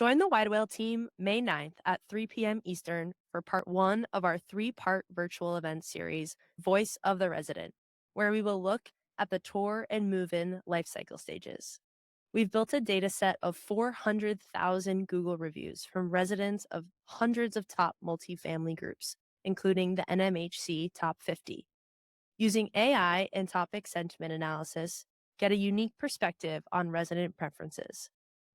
Join the Wide Whale team May 9th at 3 p.m. Eastern for part one of our three-part virtual event series, Voice of the Resident, where we will look at the tour and move-in lifecycle stages. We've built a data set of 400,000 Google reviews from residents of hundreds of top multifamily groups, including the NMHC Top 50. Using AI and topic sentiment analysis, get a unique perspective on resident preferences.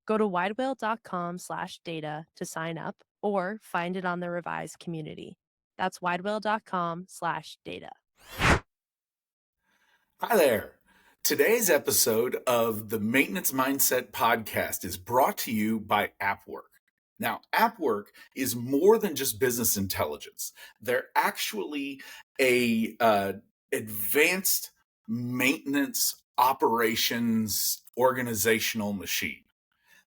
Go to widewhale.com/data to sign up or find it on the revised community. That's widewhale.com/data. Hi there. Today's episode of the Maintenance Mindset podcast is brought to you by AppWork. Now, AppWork is more than just business intelligence. They're actually a advanced maintenance operations organizational machine.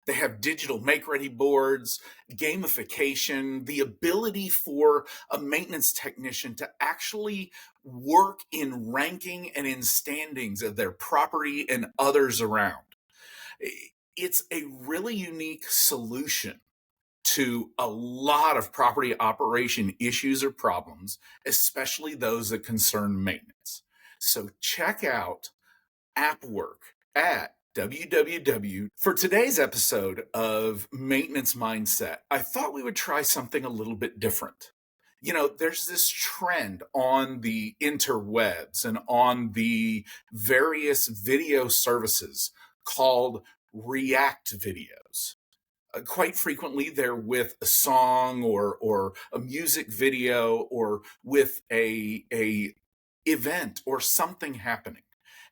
They have digital make-ready boards, gamification, the ability for a maintenance technician to actually work in ranking and in standings of their property and others around. It's a really unique solution to a lot of property operation issues or problems, especially those that concern maintenance. So check out AppWork at www. For today's episode of Maintenance Mindset, I thought we would try something a little bit different. You know, there's this trend on the interwebs and on the various video services called react videos. Quite frequently, they're with a song or a music video or with a event or something happening.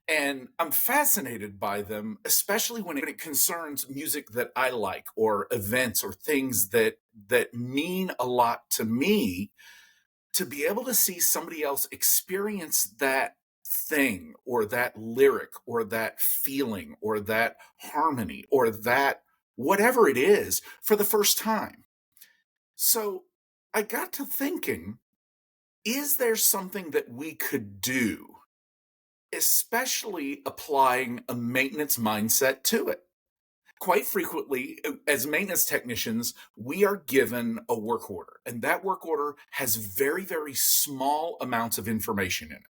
And I'm fascinated by them, especially when it concerns music that I like or events or things that mean a lot to me. To be able to see somebody else experience that thing or that lyric or that feeling or that harmony or that whatever it is for the first time. So I got to thinking, is there something that we could do, especially applying a maintenance mindset to it? Quite frequently, as maintenance technicians, we are given a work order, and that work order has very, very small amounts of information in it.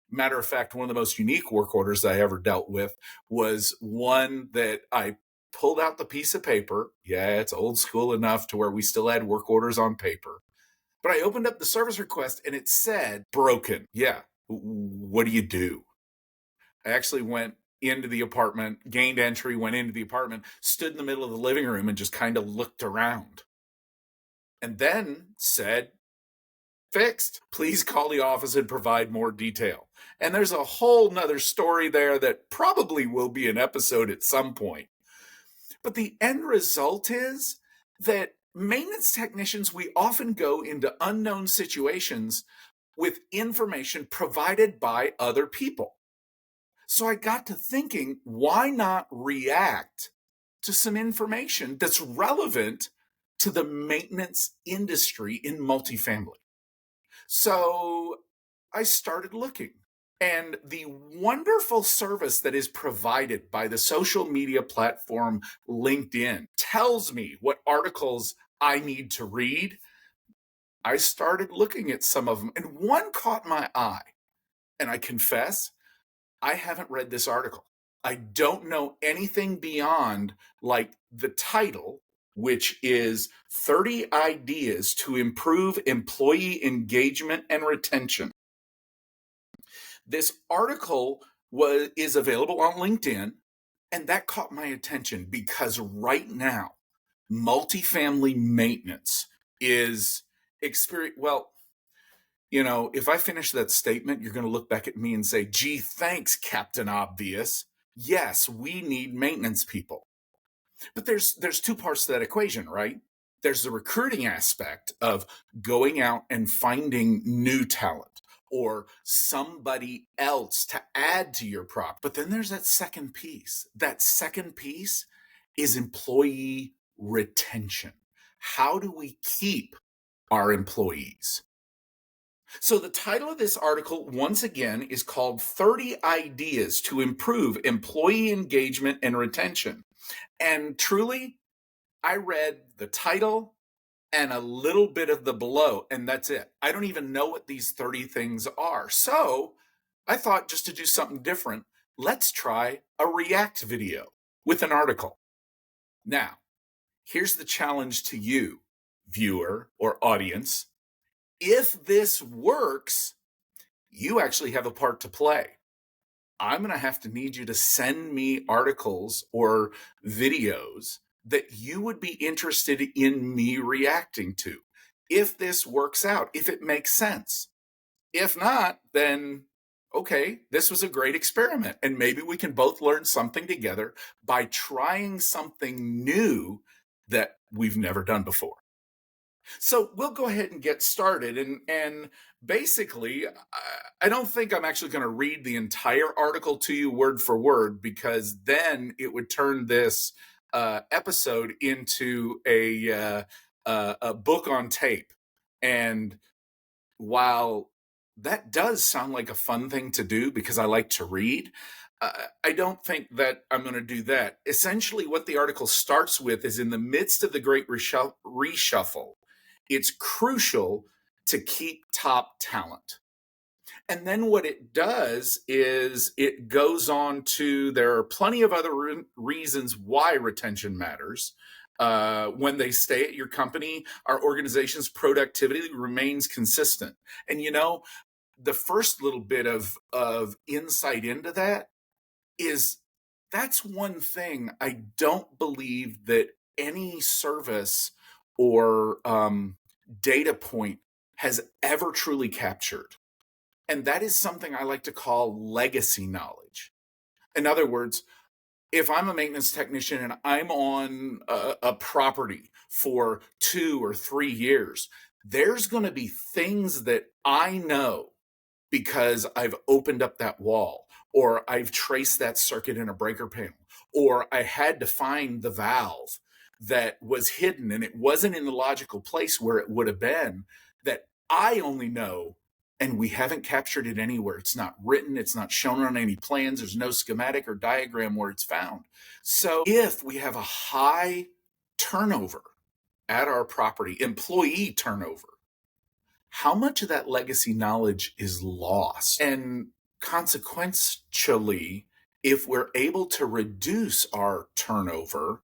Matter of fact, one of the most unique work orders I ever dealt with was one that I pulled out the piece of paper. Yeah, it's old school enough to where we still had work orders on paper. But I opened up the service request and it said, broken. Yeah, what do you do? I actually went into the apartment, gained entry, went into the apartment, stood in the middle of the living room and just kind of looked around. And then said, fixed. Please call the office and provide more detail. And there's a whole nother story there that probably will be an episode at some point. But the end result is that maintenance technicians, we often go into unknown situations with information provided by other people. So I got to thinking, why not react to some information that's relevant to the maintenance industry in multifamily? So I started looking, and the wonderful service that is provided by the social media platform LinkedIn tells me what articles I need to read. I started looking at some of them, and one caught my eye. And I confess, I haven't read this article. I don't know anything beyond like the title, which is 30 Ideas to Improve Employee Engagement and Retention. This article is available on LinkedIn, and that caught my attention because right now, multifamily maintenance is well, you know, if I finish that statement, you're going to look back at me and say, gee, thanks, Captain Obvious. Yes, we need maintenance people. But there's two parts to that equation, right? There's the recruiting aspect of going out and finding new talent or somebody else to add to your prop. But then there's that second piece. That second piece is employee retention. How do we keep our employees? So the title of this article, once again, is called 30 Ideas to Improve Employee Engagement and Retention. And truly, I read the title and a little bit of the below, and that's it. I don't even know what these 30 things are. So I thought, just to do something different, let's try a React video with an article. Now, here's the challenge to you, viewer or audience. If this works, you actually have a part to play. I'm going to have to need you to send me articles or videos that you would be interested in me reacting to. If this works out, if it makes sense. If not, then okay, this was a great experiment. And maybe we can both learn something together by trying something new that we've never done before. So we'll go ahead and get started. And basically, I don't think I'm actually going to read the entire article to you word for word, because then it would turn this episode into a book on tape. And while that does sound like a fun thing to do because I like to read, I don't think that I'm going to do that. Essentially, what the article starts with is, in the midst of the great reshuffle, it's crucial to keep top talent. And then what it does is it goes on to, there are plenty of other reasons why retention matters. When they stay at your company, our organization's productivity remains consistent. And the first little bit of insight into that is, that's one thing I don't believe that any service or data point has ever truly captured. And that is something I like to call legacy knowledge. In other words, if I'm a maintenance technician and I'm on a property for 2 or 3 years, there's going to be things that I know because I've opened up that wall, or I've traced that circuit in a breaker panel, or I had to find the valve that was hidden and it wasn't in the logical place where it would have been, that I only know, and we haven't captured it anywhere. It's not written, it's not shown on any plans, there's no schematic or diagram where it's found. So if we have a high turnover at our property, employee turnover, how much of that legacy knowledge is lost? And consequentially, if we're able to reduce our turnover,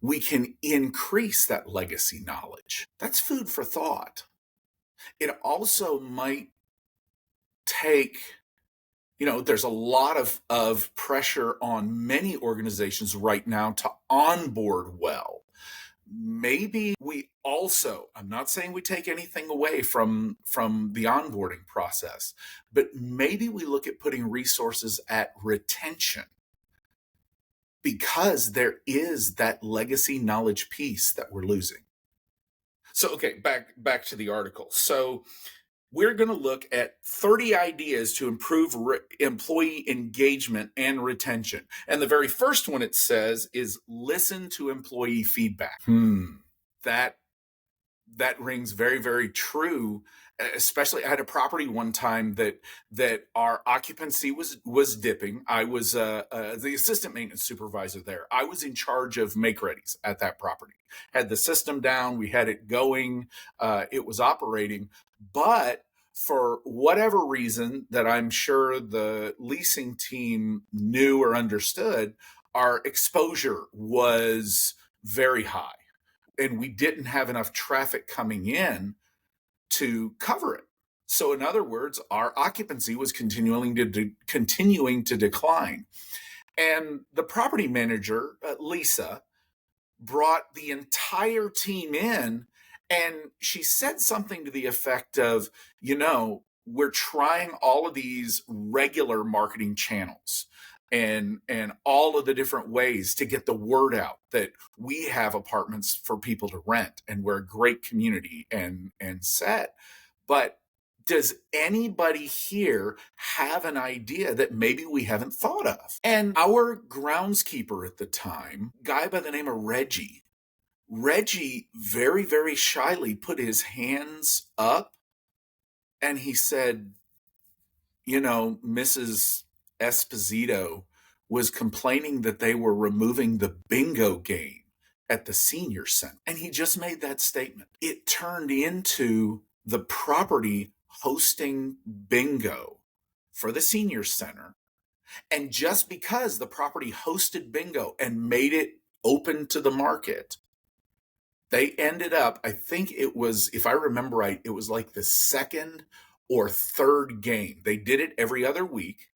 we can increase that legacy knowledge. That's food for thought. It also might take, there's a lot of pressure on many organizations right now to onboard well. Maybe we also, I'm not saying we take anything away from the onboarding process, but maybe we look at putting resources at retention, because there is that legacy knowledge piece that we're losing. So, okay, back to the article. So we're going to look at 30 ideas to improve employee engagement and retention. And the very first one, it says, is listen to employee feedback. That rings very, very true. Especially, I had a property one time that our occupancy was dipping. I was the assistant maintenance supervisor there. I was in charge of make readies at that property. Had the system down, we had it going, it was operating, but for whatever reason that I'm sure the leasing team knew or understood, our exposure was very high, and we didn't have enough traffic coming in to cover it. So in other words, our occupancy was continuing to decline. And the property manager, Lisa, brought the entire team in, and she said something to the effect of, we're trying all of these regular marketing channels and all of the different ways to get the word out that we have apartments for people to rent and we're a great community and set. But does anybody here have an idea that maybe we haven't thought of? And our groundskeeper at the time, guy by the name of Reggie very, very shyly put his hands up and he said, Mrs. Esposito was complaining that they were removing the bingo game at the senior center. And he just made that statement. It turned into the property hosting bingo for the senior center. And just because the property hosted bingo and made it open to the market, they ended up, I think it was, if I remember right, it was like the second or third game. They did it every other week.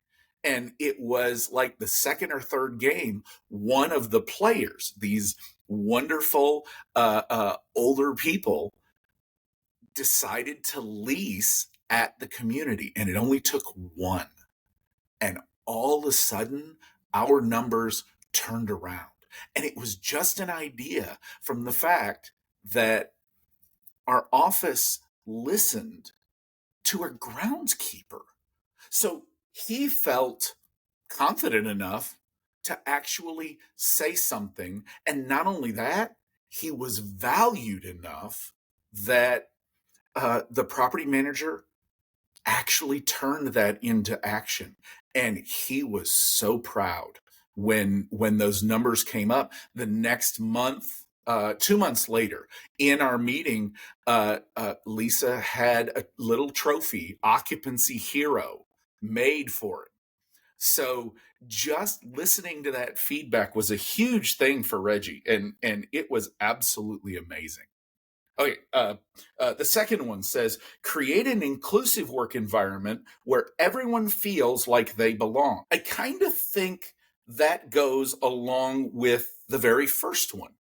And it was like the second or third game, one of the players, these wonderful older people, decided to lease at the community. And it only took one. And all of a sudden, our numbers turned around. And it was just an idea from the fact that our office listened to a groundskeeper. So he felt confident enough to actually say something. And not only that, he was valued enough that the property manager actually turned that into action. And he was so proud when those numbers came up. The next month, 2 months later, in our meeting, Lisa had a little trophy, occupancy hero, made for it. So just listening to that feedback was a huge thing for Reggie, and it was absolutely amazing. Okay, the second one says, create an inclusive work environment where everyone feels like they belong. I kind of think that goes along with the very first one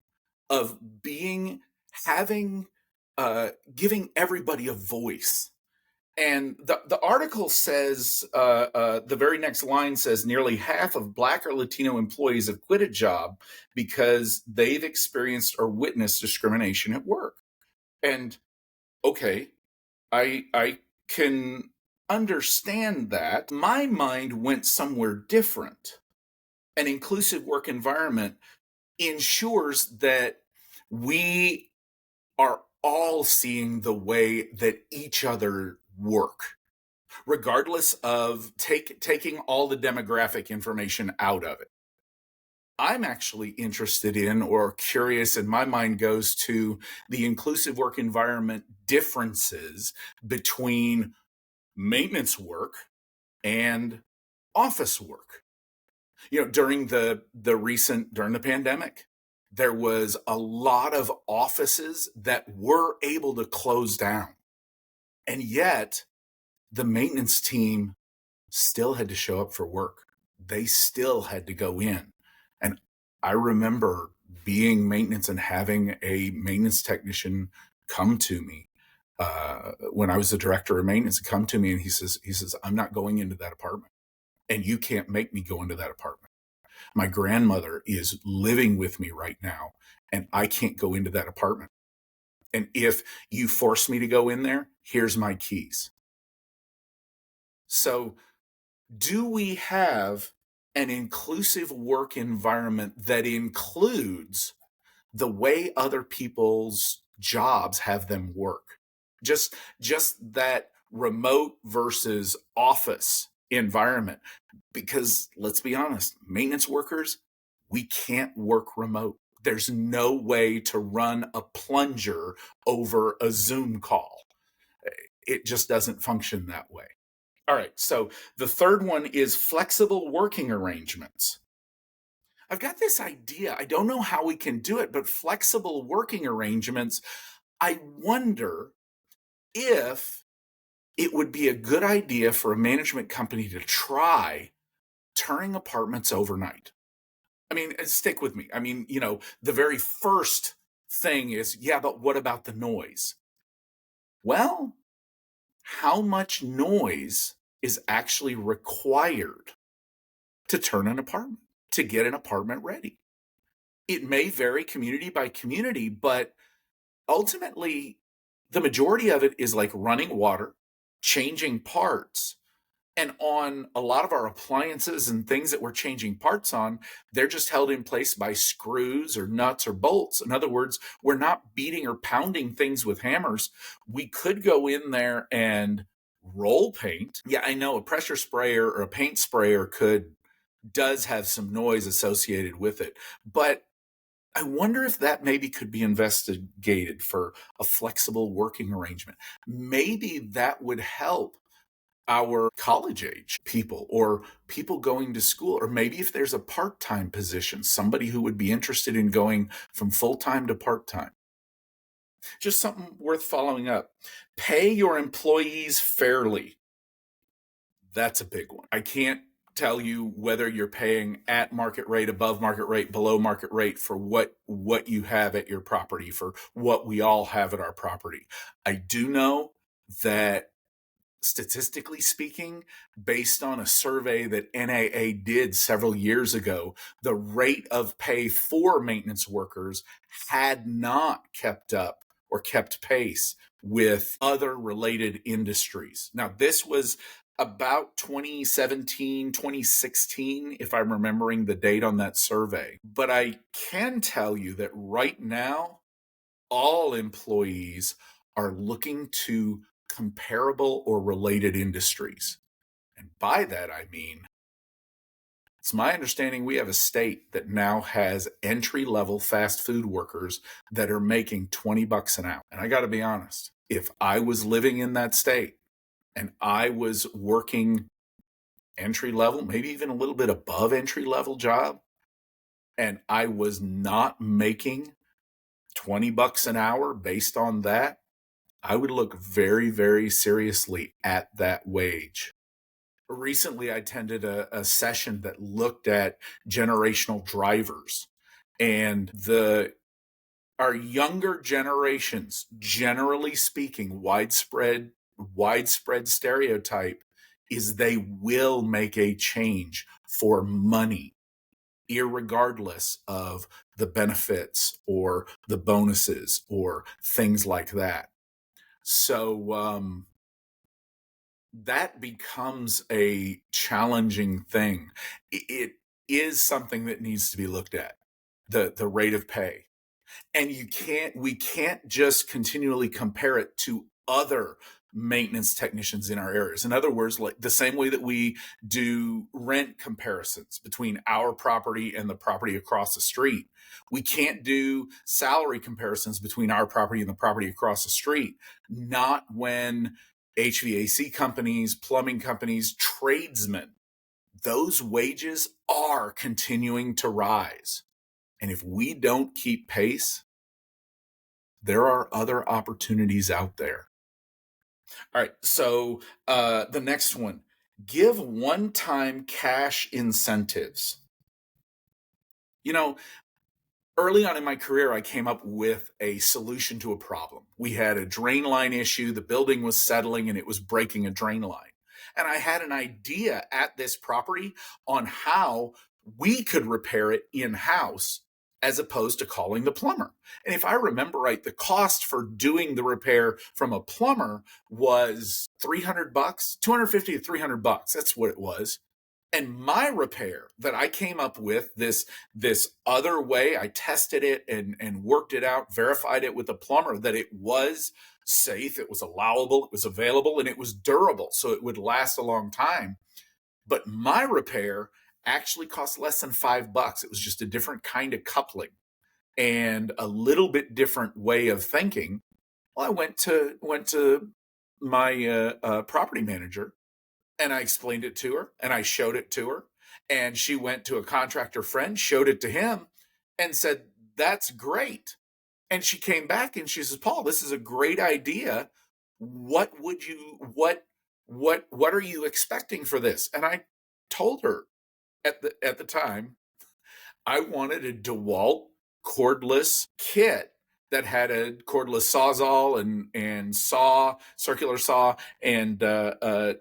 of having, giving everybody a voice. And the article says, the very next line says, nearly half of Black or Latino employees have quit a job because they've experienced or witnessed discrimination at work. And okay, I can understand that. My mind went somewhere different. An inclusive work environment ensures that we are all seeing the way that each other work, regardless of taking all the demographic information out of it. I'm actually interested in or curious, and my mind goes to the inclusive work environment differences between maintenance work and office work. During during the pandemic, there was a lot of offices that were able to close down. And yet the maintenance team still had to show up for work. They still had to go in. And I remember being maintenance and having a maintenance technician come to me when I was the director of maintenance, come to me and he says, I'm not going into that apartment, and you can't make me go into that apartment. My grandmother is living with me right now, and I can't go into that apartment. And if you force me to go in there, here's my keys. So do we have an inclusive work environment that includes the way other people's jobs have them work? Just that remote versus office environment. Because let's be honest, maintenance workers, we can't work remote. There's no way to run a plunger over a Zoom call. It just doesn't function that way. All right, so the third one is flexible working arrangements. I've got this idea. I don't know how we can do it, but flexible working arrangements, I wonder if it would be a good idea for a management company to try turning apartments overnight. I mean, stick with me. I mean, the very first thing is, yeah, but what about the noise? Well, how much noise is actually required to turn an apartment, to get an apartment ready? It may vary community by community, but ultimately, the majority of it is like running water, changing parts. And on a lot of our appliances and things that we're changing parts on, they're just held in place by screws or nuts or bolts. In other words, we're not beating or pounding things with hammers. We could go in there and roll paint. Yeah, I know a pressure sprayer or a paint sprayer does have some noise associated with it, but I wonder if that maybe could be investigated for a flexible working arrangement. Maybe that would help our college age people or people going to school, or maybe if there's a part time position, somebody who would be interested in going from full time to part time. Just something worth following up. Pay your employees fairly. That's a big one. I can't tell you whether you're paying at market rate, above market rate, below market rate for what you have at your property, for what we all have at our property. I do know that statistically speaking, based on a survey that NAA did several years ago, the rate of pay for maintenance workers had not kept up or kept pace with other related industries. Now, this was about 2017, 2016, if I'm remembering the date on that survey. But I can tell you that right now, all employees are looking to comparable or related industries. And by that, I mean, it's my understanding we have a state that now has entry level fast food workers that are making $20 an hour. And I got to be honest, if I was living in that state and I was working entry level, maybe even a little bit above entry level job, and I was not making $20 an hour based on that, I would look very, very seriously at that wage. Recently, I attended a session that looked at generational drivers, and the our younger generations, generally speaking, widespread stereotype is they will make a change for money, irregardless of the benefits or the bonuses or things like that. So that becomes a challenging thing. It is something that needs to be looked at, the rate of pay. And we can't just continually compare it to other maintenance technicians in our areas. In other words, like the same way that we do rent comparisons between our property and the property across the street, we can't do salary comparisons between our property and the property across the street. Not when HVAC companies, plumbing companies, tradesmen, those wages are continuing to rise. And if we don't keep pace, there are other opportunities out there. All right. So the next one, give one-time cash incentives. You know, early on in my career, I came up with a solution to a problem. We had a drain line issue. The building was settling and it was breaking a drain line. And I had an idea at this property on how we could repair it in-house as opposed to calling the plumber. And if I remember right, the cost for doing the repair from a plumber was $300, $250 to $300. That's what it was. And my repair that I came up with, this other way, I tested it and worked it out, verified it with the plumber that it was safe, it was allowable, it was available, and it was durable, so it would last a long time. But my repair actually cost less than $5. It was just a different kind of coupling and a little bit different way of thinking. Well, I went to my property manager and I explained it to her and I showed it to her. And she went to a contractor friend, showed it to him, and said, "That's great." And she came back and she says, "Paul, this is a great idea. What are you expecting for this?" And I told her at the time, I wanted a DeWalt cordless kit that had a cordless sawzall and saw, circular saw, and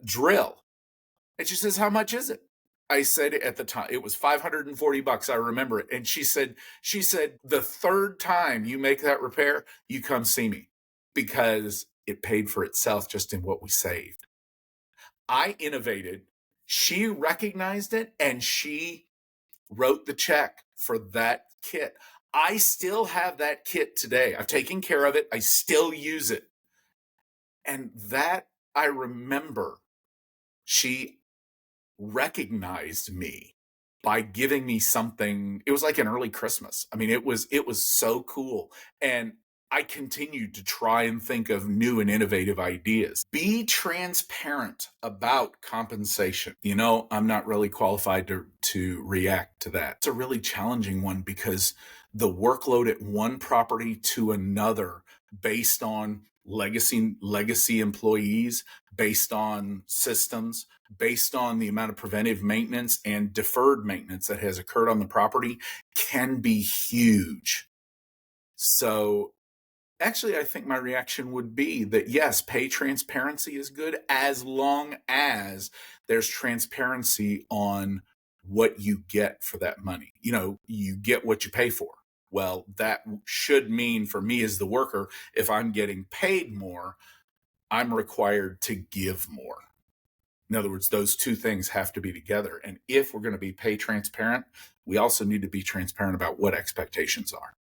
drill. And she says, "How much is it?" I said at the time, it was $540. I remember it. And she said, "The third time you make that repair, you come see me," because it paid for itself just in what we saved. I innovated. She recognized it and she wrote the check for that kit. I still have that kit today. I've taken care of it. I still use it. And that I remember, she recognized me by giving me something. It was like an early Christmas. I mean, it was so cool. And I continued to try and think of new and innovative ideas. Be transparent about compensation. I'm not really qualified to react to that. It's a really challenging one because the workload at one property to another based on legacy employees, based on systems, based on the amount of preventive maintenance and deferred maintenance that has occurred on the property can be huge. So actually, I think my reaction would be that yes, pay transparency is good as long as there's transparency on what you get for that money. You get what you pay for. Well, that should mean for me as the worker, if I'm getting paid more, I'm required to give more. In other words, those two things have to be together. And if we're going to be pay transparent, we also need to be transparent about what expectations are.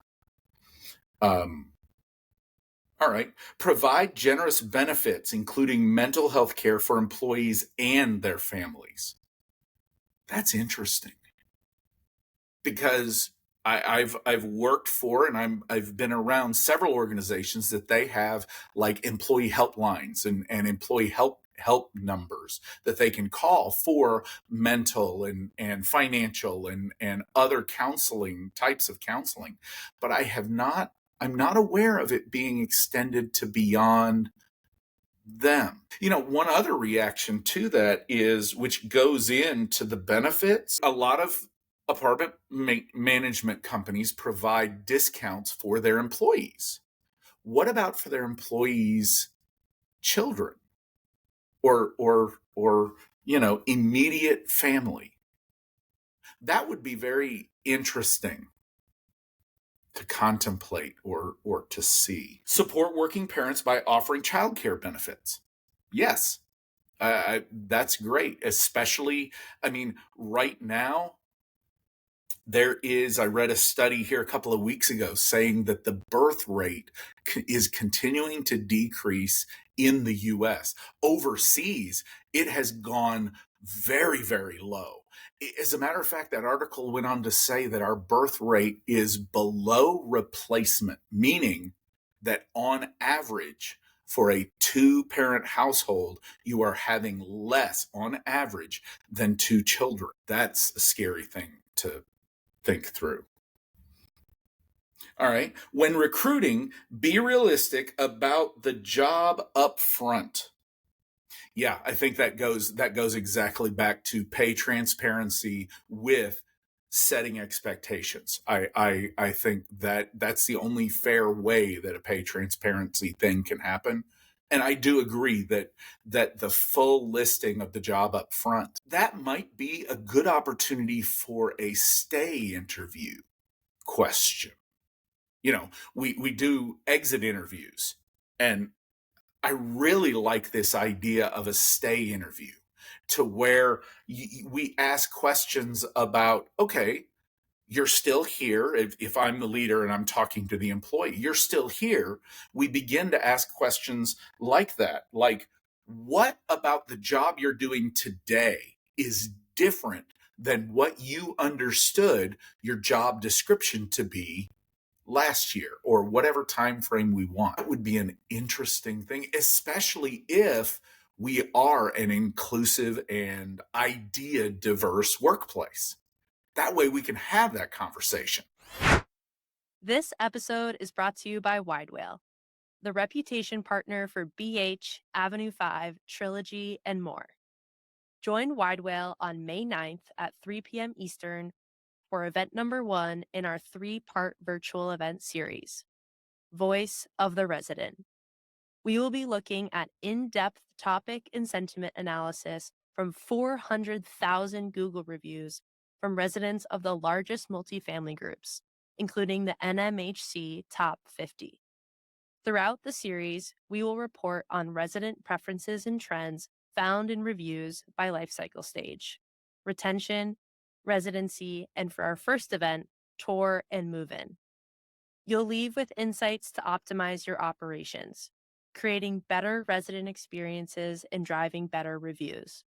All right. Provide generous benefits, including mental health care for employees and their families. That's interesting because I've worked for and I've been around several organizations that they have like employee helplines and employee help numbers that they can call for mental and financial and other counseling types of counseling. But I'm not aware of it being extended to beyond them. One other reaction to that is, which goes into the benefits, a lot of apartment management companies provide discounts for their employees. What about for their employees' children or immediate family? That would be very interesting to contemplate or to see. Support working parents by offering childcare benefits. Yes, that's great. Especially, I mean, right now, I read a study here a couple of weeks ago saying that the birth rate is continuing to decrease in the US. Overseas, it has gone very, very low. As a matter of fact, that article went on to say that our birth rate is below replacement, meaning that on average, for a two-parent household, you are having less on average than two children. That's a scary thing to think through. All right. When recruiting, be realistic about the job up front. Yeah, I think that goes exactly back to pay transparency with setting expectations. I think that's the only fair way that a pay transparency thing can happen. And I do agree that the full listing of the job up front, that might be a good opportunity for a stay interview question. We do exit interviews, and I really like this idea of a stay interview to where we ask questions about, okay, you're still here. If I'm the leader and I'm talking to the employee, you're still here. We begin to ask questions like that. Like, what about the job you're doing today is different than what you understood your job description to be last year, or whatever time frame we want? That would be an interesting thing, especially if we are an inclusive and idea diverse workplace. That way we can have that conversation. This episode is brought to you by Wide Whale, the reputation partner for BH, Avenue 5, Trilogy, and more. Join Wide Whale on May 9th at 3 p.m. Eastern for event number 1 in our 3-part virtual event series, Voice of the Resident. We will be looking at in-depth topic and sentiment analysis from 400,000 Google reviews from residents of the largest multifamily groups, including the NMHC Top 50. Throughout the series, we will report on resident preferences and trends found in reviews by life cycle stage, retention, residency, and for our first event, tour and move-in. You'll leave with insights to optimize your operations, creating better resident experiences and driving better reviews.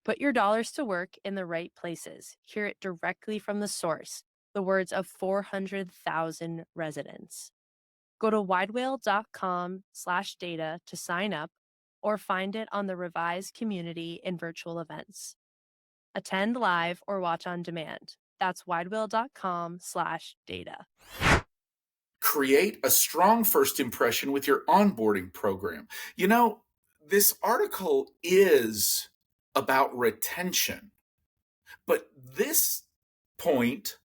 Put your dollars to work in the right places. Hear it directly from the source, the words of 400,000 residents. Go to widewhale.com/data to sign up or find it on the revised community in virtual events. Attend live or watch on demand. That's widewhale.com/data. Create a strong first impression with your onboarding program. This article is about retention, but this point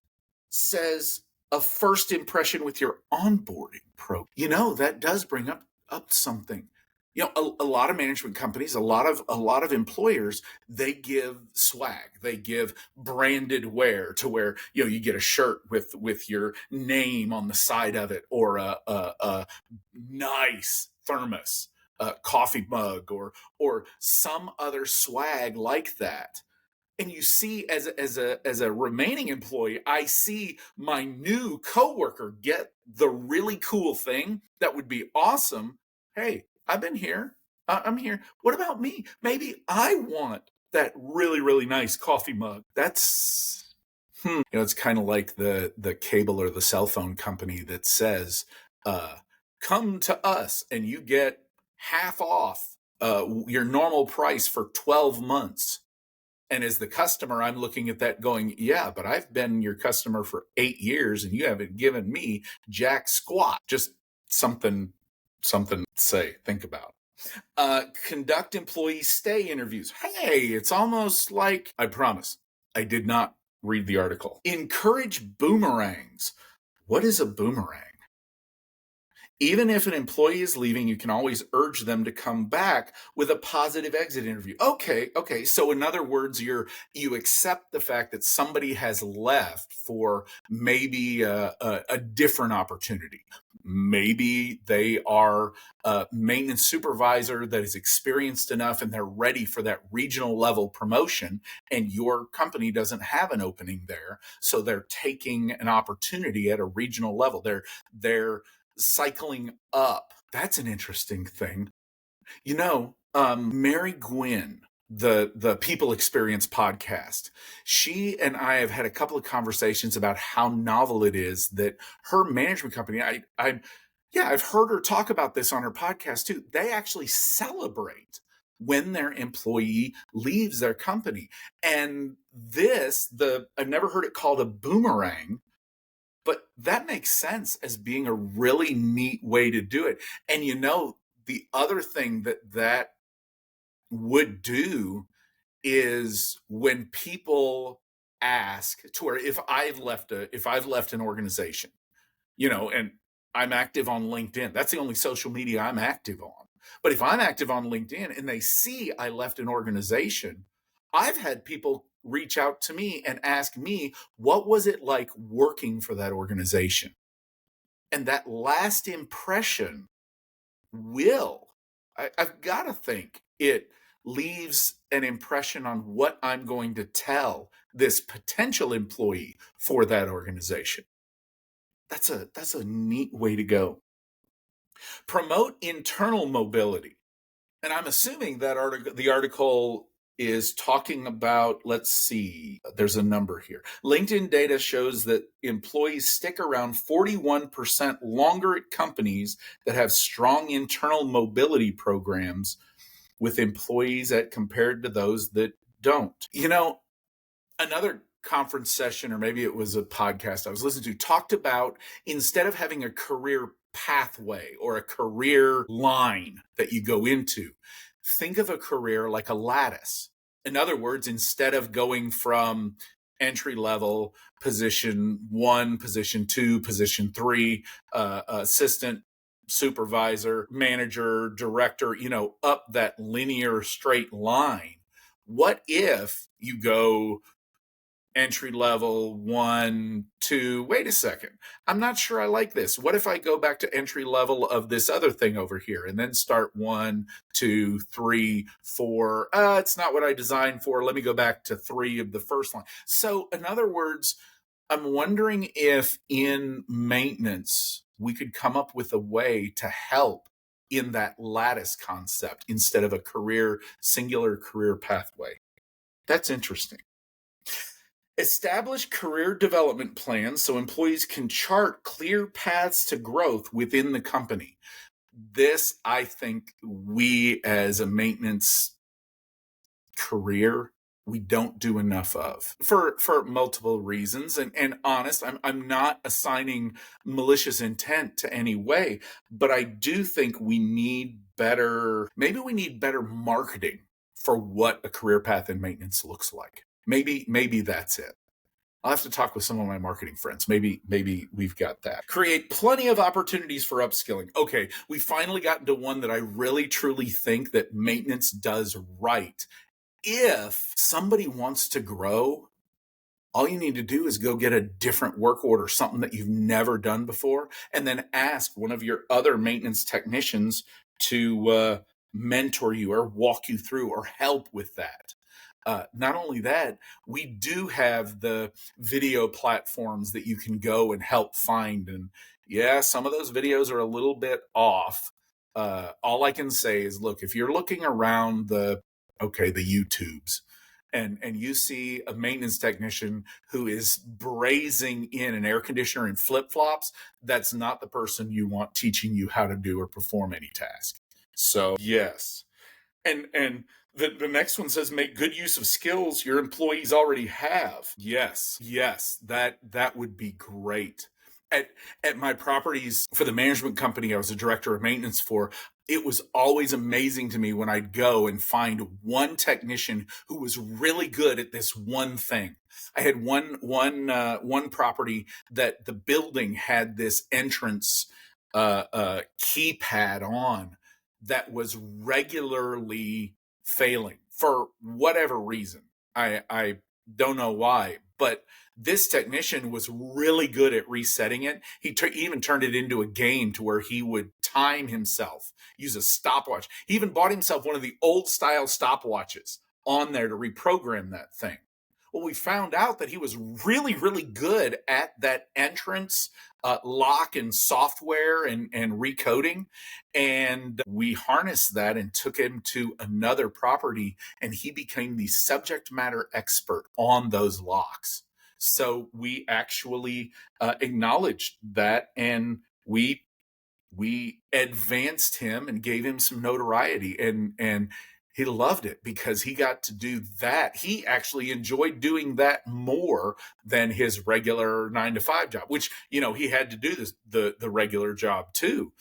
says a first impression with your onboarding program. That does bring up something. A lot of management companies, a lot of employers, they give swag, they give branded wear to where you get a shirt with your name on the side of it, or a nice thermos, a coffee mug, or some other swag like that. And you see, as a remaining employee, I see my new coworker get the really cool thing that would be awesome. Hey, I've been here. I'm here. What about me? Maybe I want that really, really nice coffee mug. That's it's kind of like the cable or the cell phone company that says, come to us and you get half off your normal price for 12 months. And as the customer, I'm looking at that going, yeah, but I've been your customer for 8 years and you haven't given me jack squat. Just something to think about. Conduct employee stay interviews. Hey, it's almost like, I promise, I did not read the article. Encourage boomerangs. What is a boomerang? Even if an employee is leaving, you can always urge them to come back with a positive exit interview. Okay. So in other words, you accept the fact that somebody has left for maybe a different opportunity. Maybe they are a maintenance supervisor that is experienced enough and they're ready for that regional level promotion, and your company doesn't have an opening there. So they're taking an opportunity at a regional level. They're cycling up. That's an interesting thing. Mary Gwynn, the People Experience podcast, she and I have had a couple of conversations about how novel it is that her management company, I've heard her talk about this on her podcast too. They actually celebrate when their employee leaves their company. And I've never heard it called a boomerang, but that makes sense as being a really neat way to do it. And the other thing that would do is when people ask, to where if I've left an organization, and I'm active on LinkedIn, that's the only social media I'm active on. But if I'm active on LinkedIn and they see I left an organization, I've had people reach out to me and ask me, what was it like working for that organization? And that last impression I've got to think it leaves an impression on what I'm going to tell this potential employee for that organization. That's a neat way to go. Promote internal mobility. And I'm assuming that the article is talking about, let's see, there's a number here. LinkedIn data shows that employees stick around 41% longer at companies that have strong internal mobility programs with employees compared to those that don't. Another conference session, or maybe it was a podcast I was listening to, talked about, instead of having a career pathway or a career line that you go into, think of a career like a lattice. In other words, instead of going from entry level, position 1, position 2, position 3, assistant, supervisor, manager, director, up that linear straight line. What if you go entry level 1, 2, wait a second, I'm not sure I like this. What if I go back to entry level of this other thing over here and then start 1, 2, 3, 4? It's not what I designed for. Let me go back to 3 of the first line. So in other words, I'm wondering if in maintenance we could come up with a way to help in that lattice concept instead of a singular career pathway. That's interesting. Establish career development plans so employees can chart clear paths to growth within the company. This, I think, we as a maintenance career, we don't do enough of for multiple reasons. And honest, I'm not assigning malicious intent to any way, but I do think we need maybe we need better marketing for what a career path in maintenance looks like. Maybe that's it. I'll have to talk with some of my marketing friends. Maybe we've got that. Create plenty of opportunities for upskilling. Okay, we finally got into one that I really truly think that maintenance does right. If somebody wants to grow, all you need to do is go get a different work order, something that you've never done before, and then ask one of your other maintenance technicians to mentor you or walk you through or help with that. Not only that, we do have the video platforms that you can go and help find. And yeah, some of those videos are a little bit off. All I can say is, look, if you're looking around the YouTubes, and you see a maintenance technician who is brazing in an air conditioner in flip-flops, that's not the person you want teaching you how to do or perform any task. So yes. And the next one says make good use of skills your employees already have. Yes, that would be great. At my properties for the management company I was a director of maintenance for, it was always amazing to me when I'd go and find one technician who was really good at this one thing. I had one property that the building had this entrance keypad on that was regularly failing for whatever reason. I don't know why, but this technician was really good at resetting it. He even turned it into a game to where he would time himself, use a stopwatch. He even bought himself one of the old style stopwatches on there to reprogram that thing. Well, we found out that he was really, really good at that entrance lock and software and recoding. And we harnessed that and took him to another property, and he became the subject matter expert on those locks. So we actually acknowledged that, and we advanced him and gave him some notoriety, and he loved it because he got to do that. He actually enjoyed doing that more than his regular 9 to 5 job, which, he had to do the regular job too.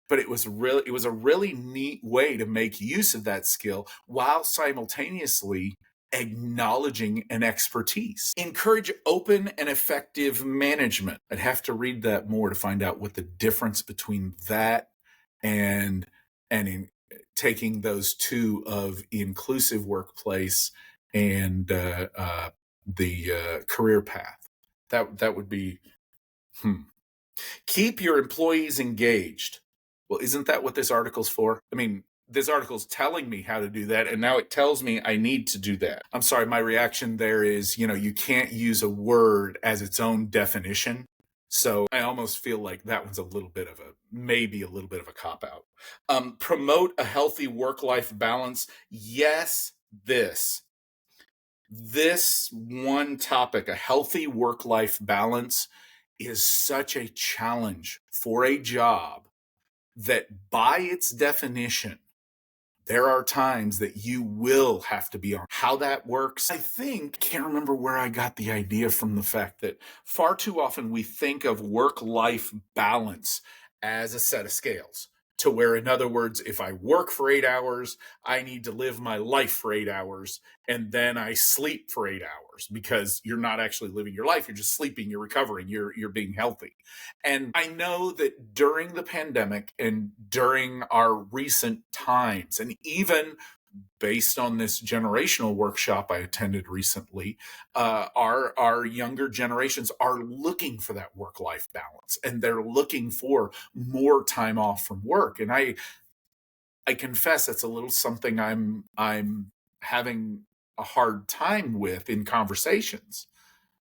But it was a really neat way to make use of that skill while simultaneously acknowledging an expertise. Encourage open and effective management. I'd have to read that more to find out what the difference between that and in taking those two of inclusive workplace and the career path. That would be Keep your employees engaged. Well, isn't that what this article's for? I mean, this article's telling me how to do that, and now it tells me I need to do that. I'm sorry, my reaction there is, you can't use a word as its own definition. So I almost feel like that one's maybe a little bit of a cop-out. Promote a healthy work-life balance. Yes, this one topic, a healthy work-life balance, is such a challenge for a job that by its definition, there are times that you will have to be on. How that works, can't remember where I got the idea from, the fact that far too often we think of work-life balance as a set of scales. To where, in other words, if I work for 8 hours, I need to live my life for 8 hours, and then I sleep for 8 hours, because you're not actually living your life. You're just sleeping, you're recovering, you're being healthy. And I know that during the pandemic and during our recent times, and even based on this generational workshop I attended recently, our younger generations are looking for that work-life balance, and they're looking for more time off from work. And I confess that's a little something I'm having a hard time with in conversations.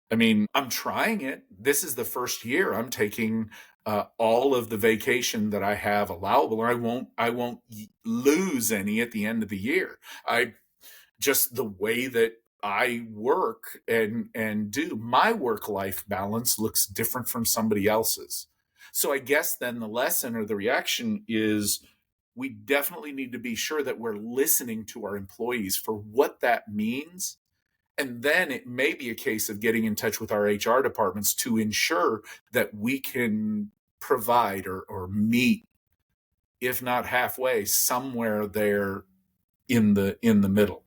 I mean, I'm trying it. This is the first year I'm taking all of the vacation that I have allowable, and I won't lose any at the end of the year. Just the way that I work and do, my work life balance looks different from somebody else's. So I guess then the lesson or the reaction is we definitely need to be sure that we're listening to our employees for what that means. And then it may be a case of getting in touch with our HR departments to ensure that we can provide or meet, if not halfway, somewhere there in the middle.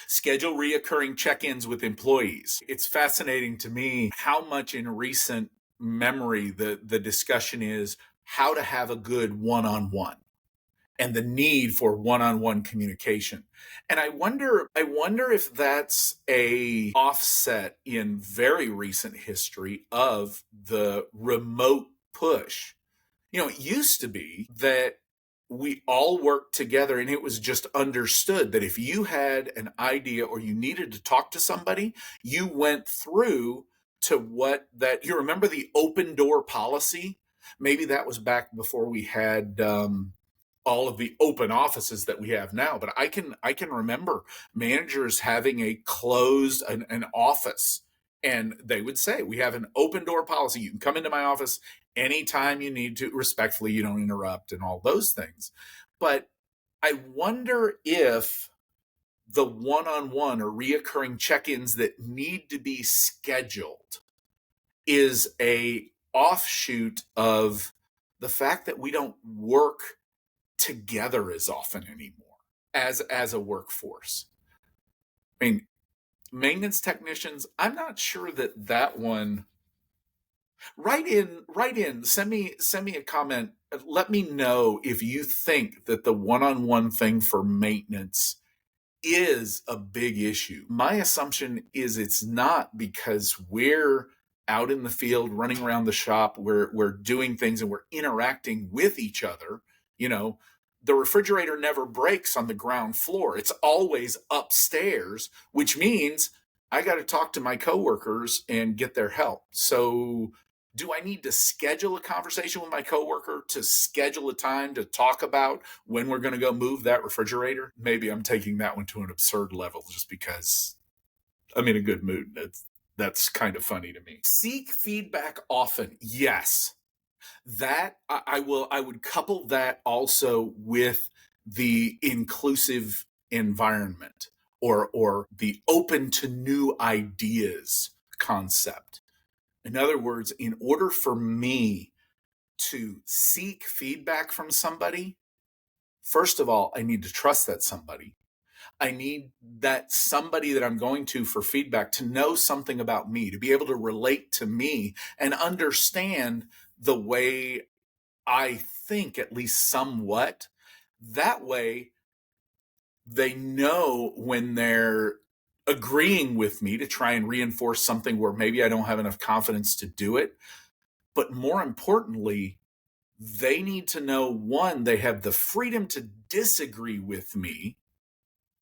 Schedule reoccurring check-ins with employees. It's fascinating to me how much in recent memory the discussion is how to have a good one-on-one and the need for one-on-one communication. And I wonder if that's a offset in very recent history of the remote push. It used to be that we all worked together and it was just understood that if you had an idea or you needed to talk to somebody, you went through to what that you remember the open door policy. Maybe that was back before we had all of the open offices that we have now, but I can remember managers having a closed an office, and they would say we have an open door policy. You can come into my office anytime you need to, respectfully, you don't interrupt and all those things. But I wonder if the one-on-one or reoccurring check-ins that need to be scheduled is a offshoot of the fact that we don't work together as often anymore as a workforce. I mean, maintenance technicians, I'm not sure that one. Write in, send me a comment. Let me know if you think that the one-on-one thing for maintenance is a big issue. My assumption is it's not, because we're out in the field running around the shop, we're doing things and we're interacting with each other. You know, the refrigerator never breaks on the ground floor. It's always upstairs, which means I got to talk to my coworkers and get their help. So do I need to schedule a conversation with my coworker to schedule a time to talk about when we're going to go move that refrigerator? Maybe I'm taking that one to an absurd level just because I'm in a good mood. That's kind of funny to me. Seek feedback often. Yes. That I would couple that also with the inclusive environment or the open to new ideas concept. In other words, in order for me to seek feedback from somebody, first of all, I need to trust that somebody. I need that somebody that I'm going to for feedback to know something about me, to be able to relate to me and understand the way I think, at least somewhat. That way, they know when they're agreeing with me to try and reinforce something where maybe I don't have enough confidence to do it. But more importantly, they need to know, one, they have the freedom to disagree with me.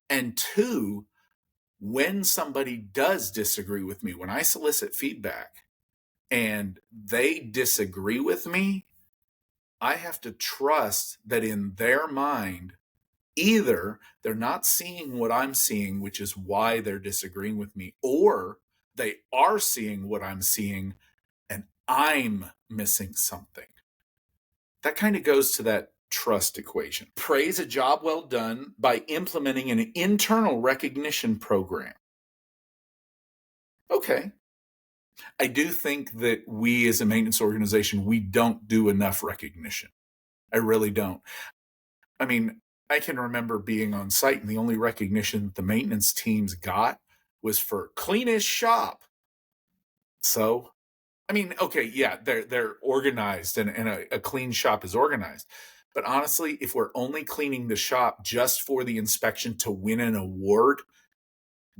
And two, when somebody does disagree with me, when I solicit feedback and they disagree with me, I have to trust that in their mind, either they're not seeing what I'm seeing, which is why they're disagreeing with me, or they are seeing what I'm seeing and I'm missing something. That kind of goes to that trust equation. Praise a job well done by implementing an internal recognition program. Okay. I do think that we as a maintenance organization, we don't do enough recognition. I really don't. I mean, I can remember being on site and the only recognition the maintenance teams got was for cleanest shop. So, I mean, okay, yeah, they're organized and a clean shop is organized. But honestly, if we're only cleaning the shop just for the inspection to win an award,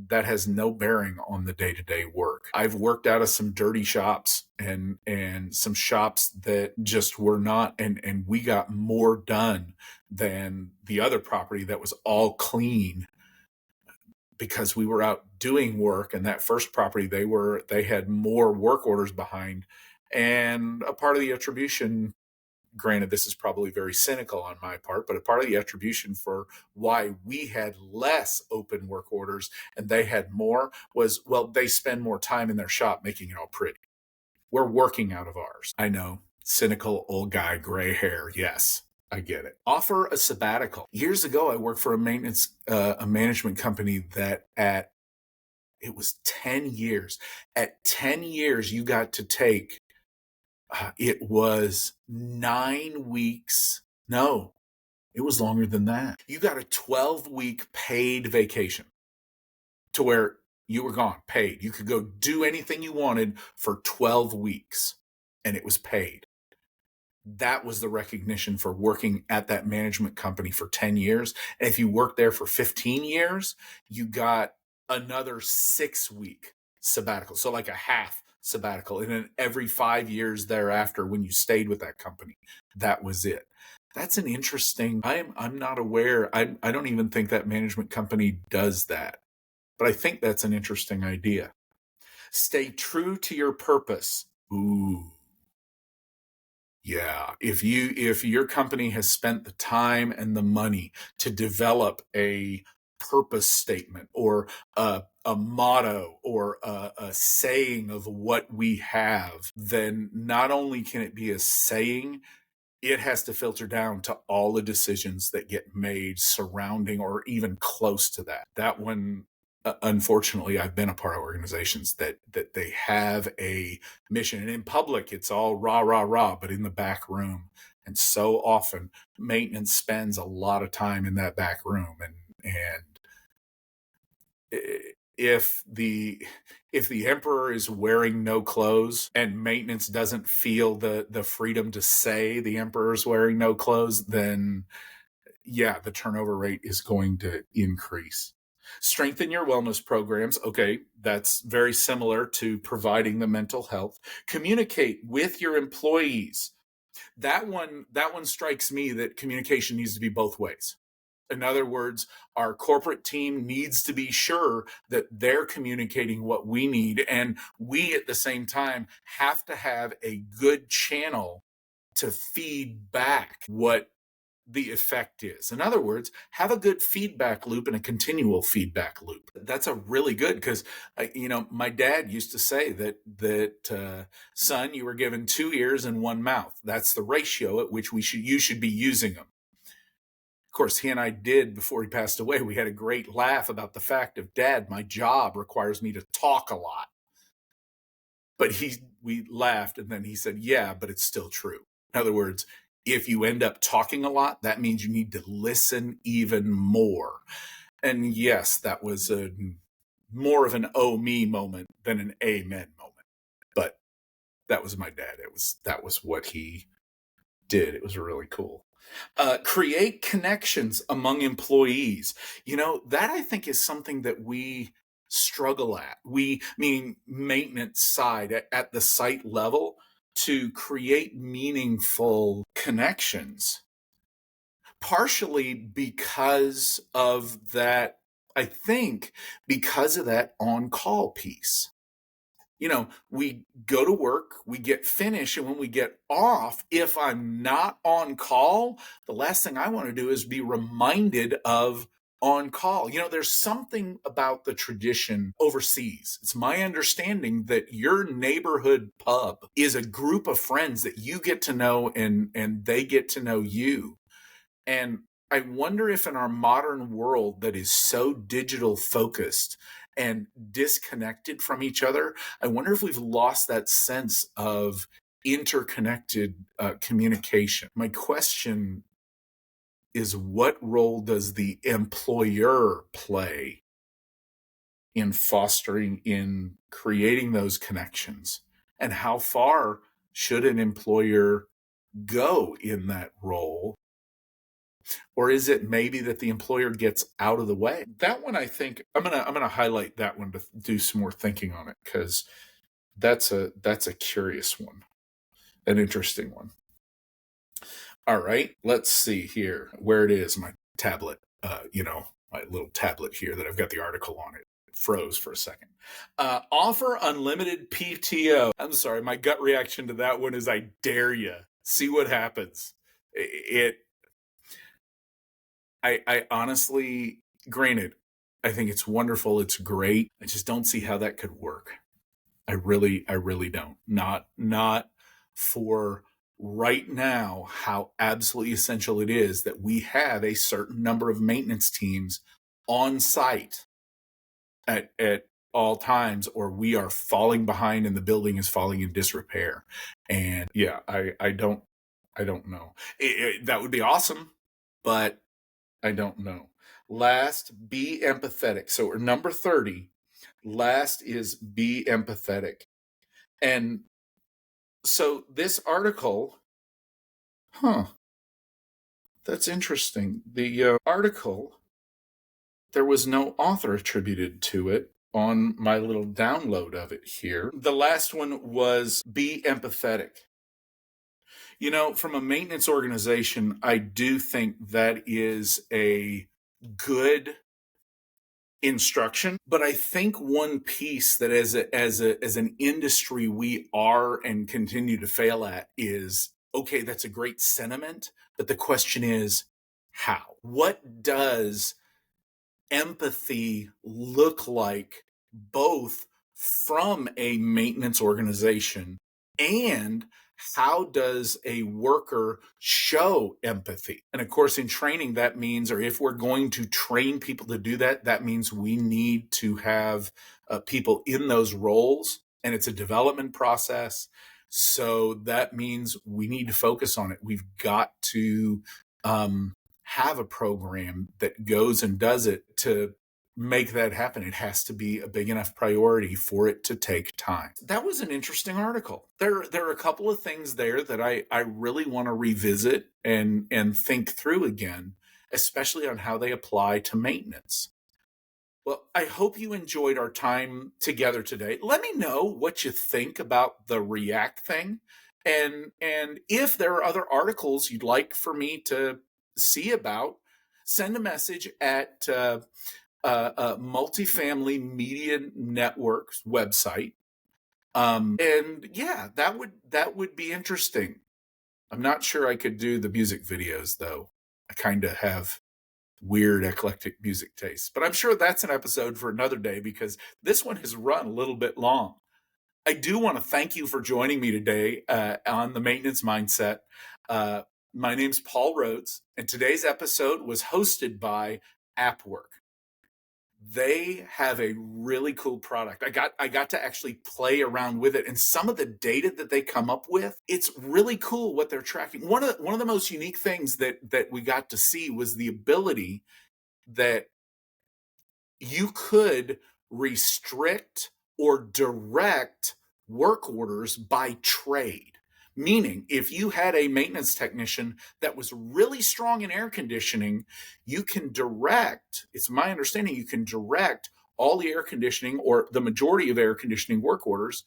that has no bearing on the day-to-day work. I've worked out of some dirty shops and some shops that just were not, and we got more done than the other property that was all clean because we were out doing work. And that first property, they had more work orders behind, and a part of the attribution granted, this is probably very cynical on my part, but a part of the attribution for why we had less open work orders and they had more was, well, they spend more time in their shop making it all pretty. We're working out of ours. I know, cynical old guy, gray hair. Yes, I get it. Offer a sabbatical. Years ago, I worked for a management company that it was 10 years. At 10 years, you got to take, it was 9 weeks. No, it was longer than that. You got a 12-week paid vacation to where you were gone, paid. You could go do anything you wanted for 12 weeks, and it was paid. That was the recognition for working at that management company for 10 years. And if you worked there for 15 years, you got another 6-week sabbatical. So like a half sabbatical. And then every 5 years thereafter, when you stayed with that company, that was it. That's an interesting, I'm not aware. I don't even think that management company does that. But I think that's an interesting idea. Stay true to your purpose. Ooh. Yeah, if your company has spent the time and the money to develop a purpose statement or a motto or a saying of what we have, then not only can it be a saying, it has to filter down to all the decisions that get made surrounding or even close to that. That one, unfortunately, I've been a part of organizations that they have a mission, and in public, it's all rah, rah, rah, but in the back room. And so often maintenance spends a lot of time in that back room. And if the emperor is wearing no clothes and maintenance doesn't feel the freedom to say the emperor's wearing no clothes, then yeah, the turnover rate is going to increase. Strengthen your wellness programs. Okay, that's very similar to providing the mental health. Communicate with your employees. That one strikes me that communication needs to be both ways. In other words, our corporate team needs to be sure that they're communicating what we need. And we, at the same time, have to have a good channel to feed back what the effect is. In other words, have a good feedback loop and a continual feedback loop. That's a really good, because my dad used to say that son, you were given 2 ears and 1 mouth. That's the ratio at which you should be using them. Of course, he and I did, before he passed away, we had a great laugh about the fact of, Dad, my job requires me to talk a lot. But we laughed, and then he said, yeah, but it's still true. In other words, if you end up talking a lot, that means you need to listen even more. And yes, that was more of an oh me moment than an amen moment. But that was my dad. That was what he did. It was really cool. Create connections among employees. That I think is something that we struggle at. Meaning maintenance side at the site level, to create meaningful connections. Partially because of that, I think, because of that on-call piece. We go to work, we get finished, and when we get off, if I'm not on call, the last thing I want to do is be reminded of on call. There's something about the tradition overseas. It's my understanding that your neighborhood pub is a group of friends that you get to know, and they get to know you. And I wonder if in our modern world that is so digital focused and disconnected from each other, I wonder if we've lost that sense of interconnected communication. My question is, what role does the employer play in fostering, in creating those connections? And how far should an employer go in that role? Or is it maybe that the employer gets out of the way? That one, I think I'm gonna highlight that one to do some more thinking on it, because that's a curious one, an interesting one. All right, let's see here where it is. My tablet, my little tablet here that I've got the article on it. Froze for a second. Offer unlimited PTO. I'm sorry, my gut reaction to that one is I dare you. See what happens. It I honestly, granted, I think it's wonderful, it's great. I just don't see how that could work. I really don't. Not for right now, how absolutely essential it is that we have a certain number of maintenance teams on site at all times, or we are falling behind and the building is falling in disrepair. And yeah, I don't know. That would be awesome, but I don't know. Last, be empathetic. So we're number 30. Last is be empathetic. And so this article, that's interesting. The article, there was no author attributed to it on my little download of it here. The last one was be empathetic. You know, from a maintenance organization, I do think that is a good instruction, but I think one piece that as an industry we are and continue to fail at is, okay, that's a great sentiment, but the question is how? What does empathy look like, both from a maintenance organization, and how does a worker show empathy? And of course, in training, that means, or if we're going to train people to do that, that means we need to have people in those roles, and it's a development process. So that means we need to focus on it. We've got to have a program that goes and does it to make that happen. It has to be a big enough priority for it to take time. That was an interesting article. There are a couple of things there that I really want to revisit and think through again, especially on how they apply to maintenance. Well, I hope you enjoyed our time together today. Let me know what you think about the React thing. And if there are other articles you'd like for me to see about, send a message at Multifamily Media Network's website. And yeah, that would be interesting. I'm not sure I could do the music videos though. I kind of have weird eclectic music tastes, but I'm sure that's an episode for another day because this one has run a little bit long. I do want to thank you for joining me today on the Maintenance Mindset. My name's Paul Rhodes, and today's episode was hosted by AppWork. They have a really cool product. I got to actually play around with it, and some of the data that they come up with, it's really cool what they're tracking. One of the most unique things that we got to see was the ability that you could restrict or direct work orders by trade. Meaning, if you had a maintenance technician that was really strong in air conditioning, you can direct, it's my understanding, you can direct all the air conditioning or the majority of air conditioning work orders,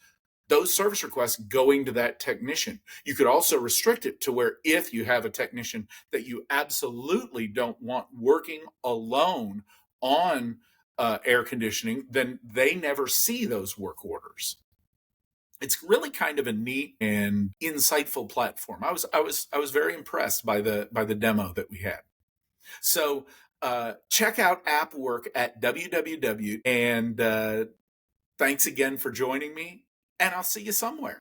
those service requests going to that technician. You could also restrict it to where if you have a technician that you absolutely don't want working alone on air conditioning, then they never see those work orders. It's really kind of a neat and insightful platform. I was very impressed by the demo that we had. So check out AppWork at www. And thanks again for joining me, and I'll see you somewhere.